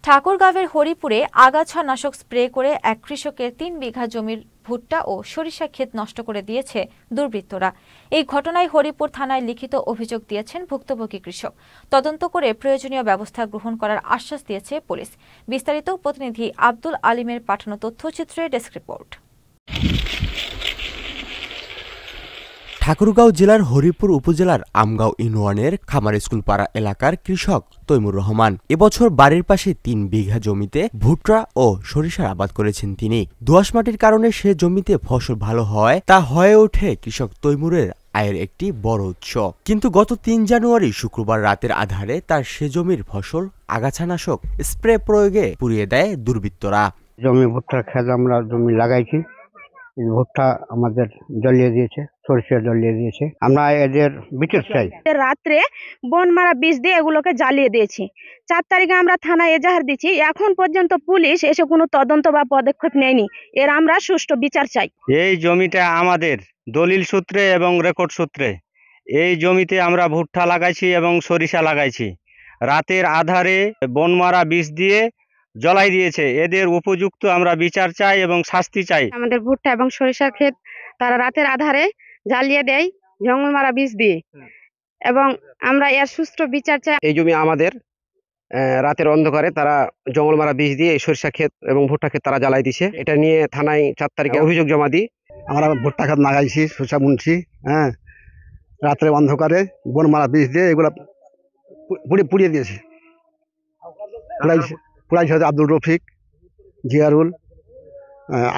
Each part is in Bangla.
ঠাকুরগাঁওয়ের হরিপুরে আগাছা নাশক স্প্রে করে এক কৃষকের ৩ বিঘা জমির ভুট্টা ও সরিষা ক্ষেত নষ্ট করে দিয়েছে দুর্বৃত্তরা। এই ঘটনায় হরিপুর থানায় লিখিত অভিযোগ দিয়েছেন ভুক্তভোগী কৃষক। তদন্ত করে প্রয়োজনীয় ব্যবস্থা গ্রহণ করার আশ্বাস দিয়েছে পুলিশ। বিস্তারিত প্রতিনিধি আব্দুল আলিমের পাঠানো তথ্যচিত্রে ডেস্ক রিপোর্ট। ঠাকুরগাঁও জেলার হরিপুর উপজেলার আমগাঁও ইউনিয়নের খামার স্কুলপাড়া এলাকার কৃষক তৈমুর রহমান এবছর বাড়ির পাশে ৩ বিঘা জমিতে ভুট্টা ও সরিষার আবাদ করেছেন তিনি। দোআঁশ মাটির কারণে সে জমিতে ফসল ভালো হয় তা হয়ে ওঠে কৃষক তৈমুরের আয়ের একটি বড় উৎস। কিন্তু গত ৩ জানুয়ারি শুক্রবার রাতের আধারে তার সে জমির ফসল আগাছানাশক স্প্রে প্রয়োগে পুড়িয়ে দেয় দুর্বৃত্তরা। জমি ভুট্টার ক্ষেত আমরা জমি লাগাইছি, ভুট্টা আমাদের জ্বলিয়ে দিয়েছে, সরিষা জ্বলিয়ে দিয়েছে। আমরা এদের বিচার চাই। রাত্রে বন মারা বিষ দিয়ে এগুলোকে জ্বালিয়ে দিয়েছি। ৪ তারিখে আমরা থানায় এজাহার দিচ্ছি। এখন পর্যন্ত পুলিশ এসে কোনো তদন্ত বা পদক্ষেপ নেয়নি। এর আমরা সুষ্ঠু বিচার চাই। এই জমিটা আমাদের দলিল সূত্রে এবং রেকর্ড সূত্রে এই জমিতে আমরা ভুট্টা লাগাইছি এবং সরিষা লাগাইছি। রাতের আধারে বন মারা বিষ দিয়ে জ্বলাই দিয়েছে। এদের উপযুক্ত আমরা বিচার চাই এবং শাস্তি চাই। আমাদের ভুট্টা এবং সরিষার ক্ষেত তারা রাতের আধারে জ্বালিয়ে দেয় জঙ্গল মারা বিষ দিয়ে, এবং আমরা এর সুষ্ঠু বিচার চাই। এই জমি আমাদের, রাতের অন্ধকারে তারা জঙ্গল মারা বিষ দিয়ে সরিষা ক্ষেত এবং ভুট্টা ক্ষেত তারা জ্বালাই দিছে। এটা নিয়ে থানায় ৪ তারিখে অভিযোগ জমা দিই। আমরা ভুট্টা ক্ষেত লাগাইছি, সরিষা বুনছি, রাত্রে অন্ধকারে বন মারা বিষ দিয়ে এগুলা পুড়িয়ে দিয়েছে। পুরাইছে আব্দুল রফিক, জিয়ারুল,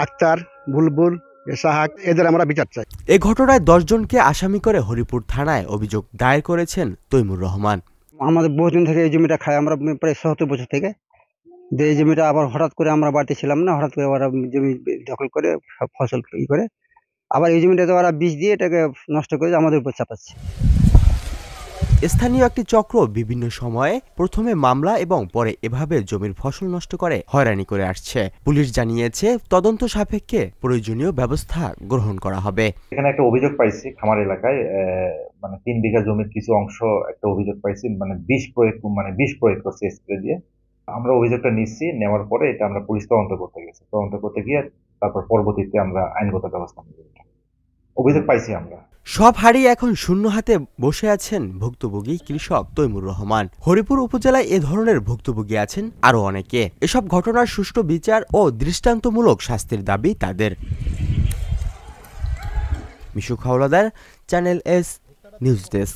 আক্তার, বুলবুল, এসাহাক, এদের আমরা বিচার চাই। এই ঘটনায় ১০ জনকে আসামি করে হরিপুর থানায় অভিযোগ দায়ের করেছেন তৈমুর রহমান। আমাদের বহুদিন থেকে এই জমিটা খাই, আমরা প্রায় ৭০ বছর থেকে। এই জমিটা আবার হঠাৎ করে আমরা বাড়িতে ছিলাম না, হঠাৎ করে ওরা জমি দখল করে সব ফসল করে আবার এই জমিটাতে ওরা বিষ দিয়ে এটাকে নষ্ট করে আমাদের উপর চাপাচ্ছে। স্থানীয় একটি চক্র বিভিন্ন সময়ে প্রথমে মামলা এবং পরে এভাবে জমির ফসল নষ্ট করে হয়রানি করে আসছে। পুলিশ জানিয়েছে তদন্ত সাপেক্ষে প্রয়োজনীয় ব্যবস্থা গ্রহণ করা হবে। এখানে একটা অভিযোগ পাইছি, খামার এলাকায় ৩ বিঘা জমির কিছু অংশ একটা অভিযোগ পাইছি, বিষ প্রয়োগ করছে স্প্রে দিয়ে। আমরা অভিযোগটা নিচ্ছি, নেওয়ার পরে এটা আমরা পুলিশ তদন্ত করতে গেছি। তদন্ত করতে গিয়ে তারপর পরবর্তীতে আমরা আইনগত ব্যবস্থা নেব। অভিযোগ পাইছি আমরা। সব হারিয়ে এখন শূন্য হাতে বসে আছেন ভুক্তভোগী কৃষক তৈমুর রহমান। হরিপুর উপজেলায় এ ধরনের ভুক্তভোগী আছেন আরো অনেকে। এসব ঘটনার সুষ্ঠু বিচার ও দৃষ্টান্তমূলক শাস্তির দাবি তাদের। Mishuk Howlader, channel S news desk.